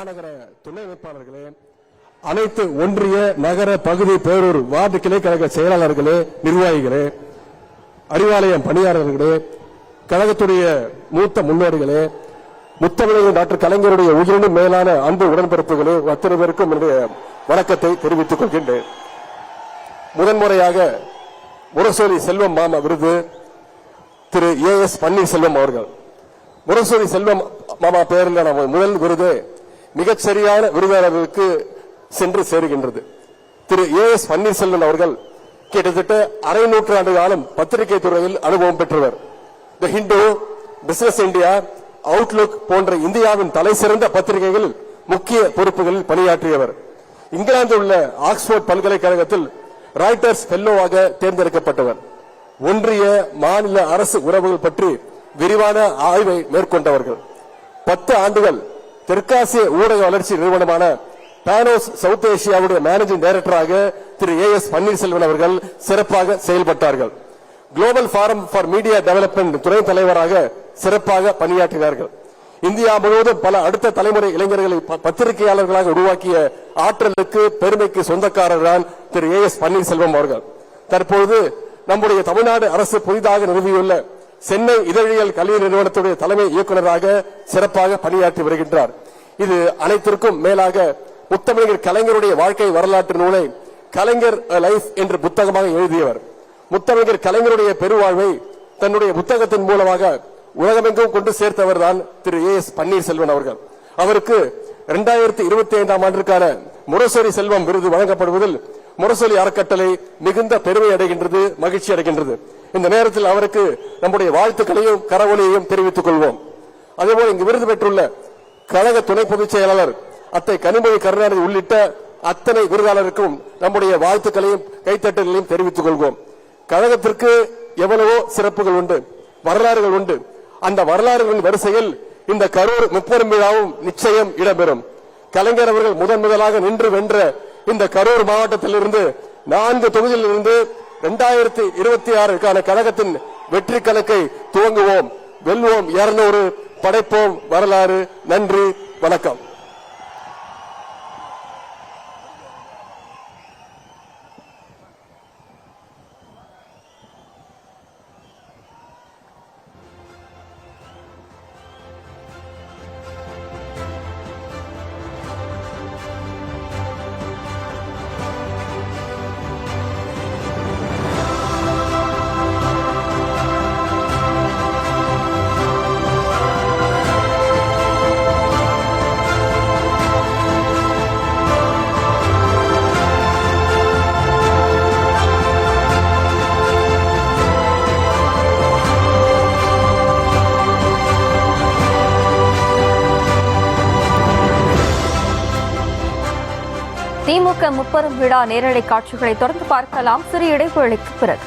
மாநகர துணை வேட்பாளர்களே, அனைத்து ஒன்றிய நகர பகுதி பேரூர் வார்டு கிளை கழக செயலாளர்களே, நிர்வாகிகளே, அறிவாலயம் பணியாளர்களே, கழகத்துடைய மூத்த முன்னோடிகளே, முத்தமிழர் டாக்டர் கலைஞருடைய உயிரினும் மேலான அன்பு உடன்பிறப்புகளே, அத்தனை பேருக்கும் என்னுடைய வணக்கத்தை தெரிவித்துக் கொள்கின்றேன். முதன்முறையாக முரசொலி செல்வம் மாமா விருது திரு ஏஎஸ் பன்னீர்செல்வம் அவர்கள். முரசொலி செல்வம் மாமா பெயரில் முதல் விருது மிகச்சரியான விருதாளர்களுக்கு சென்று சேருகின்றது. திரு ஏஎஸ் பன்னீர்செல்வம் அவர்கள் கிட்டத்தட்ட அரை நூற்றாண்டு காலம் பத்திரிகை துறையில் அனுபவம் பெற்றவர். தி ஹிந்து, பிசினஸ் இந்தியா, அவுட்லுக் போன்ற இந்தியாவின் தலை சிறந்த பத்திரிகைகளில் முக்கிய பொறுப்புகளில் பணியாற்றியவர். இங்கிலாந்தில் உள்ள ஆக்ஸ்போர்ட் பல்கலைக்கழகத்தில் ராய்டர்ஸ் ஃபெல்லோவாக தேர்ந்தெடுக்கப்பட்டவர். ஒன்றிய மாநில அரசு உறவுகள் பற்றி விரிவான ஆய்வை மேற்கொண்டவர்கள். 10 ஆண்டுகள் தெற்காசிய ஊடக வளர்ச்சி நிறுவனமான பானோஸ் சவுத் ஏசியாவுடைய மேனேஜிங் டைரக்டராக திரு ஏஎஸ் பன்னீர்செல்வம் அவர்கள் சிறப்பாக செயல்பட்டார்கள். Global forum for media development துணை தலைவராக சிறப்பாக பணியாற்றினார்கள். இந்தியா முழுவதும் பல அடுத்த தலைமுறை இளைஞர்களை பத்திரிகையாளர்களாக உருவாக்கிய ஆற்றலுக்கு பெருமைக்கு சொந்தக்காரர் தான் திரு ஏஎஸ் பன்னீர்செல்வம் அவர்கள். தற்போது நம்முடைய தமிழ்நாடு அரசு புதிதாக நிறுவியுள்ள சென்னை இதழியல் கல்வி நிறுவனத்துடைய தலைமை இயக்குநராக சிறப்பாக பணியாற்றி வருகின்றார். இது அனைத்திற்கும் மேலாக முத்தமிழர் கலைஞருடைய வாழ்க்கை வரலாற்று நூலை கலைஞர் லைஃப் என்று புத்தகமாக எழுதியவர். முத்தமிழர் கலைஞருடைய பெருவாழ்வை தன்னுடைய புத்தகத்தின் மூலமாக உலகமெங்கும் கொண்டு சேர்த்தவர் தான் திரு ஏஎஸ் பன்னீர்செல்வம் அவர்கள். அவருக்கு 2025ஆம் ஆண்டிற்கான முரசொலி செல்வம் விருது வழங்கப்படுவதில் முரசொலி அறக்கட்டளை மிகுந்த பெருமை அடைகின்றது, மகிழ்ச்சி அடைகின்றது. இந்த நேரத்தில் அவருக்கு நம்முடைய வாழ்த்துக்களையும் கரவொலியையும் தெரிவித்துக் கொள்வோம். அதேபோல இங்கு விருது பெற்றுள்ள கழக துணை பொதுச் செயலாளர் அத்தை கனிமொழி கருணாநிதி உள்ளிட்ட அத்தனை விருதாளருக்கும் நம்முடைய வாழ்த்துக்களையும் கைத்தட்டல்களையும் தெரிவித்துக் கொள்வோம். கழகத்திற்கு எவ்வளவோ சிறப்புகள் உண்டு, வரலாறுகள் உண்டு. அந்த வரலாறுகளின் வரிசையில் இந்த கரூர் முப்பெரும் விழாவும் நிச்சயம் இடம்பெறும். கலைஞர் அவர்கள் முதலாக நின்று வென்ற இந்த கரூர் மாவட்டத்திலிருந்து 4 தொகுதியிலிருந்து 2026க்கான கழகத்தின் வெற்றி கணக்கை துவங்குவோம். வெல்வோம் 200, படைப்போம் வரலாறு. நன்றி, வணக்கம். திமுக முப்பெரும் விழா நேரலை காட்சிகளை தொடர்ந்து பார்க்கலாம் சிறிய இடைவேளைக்கு பிறகு.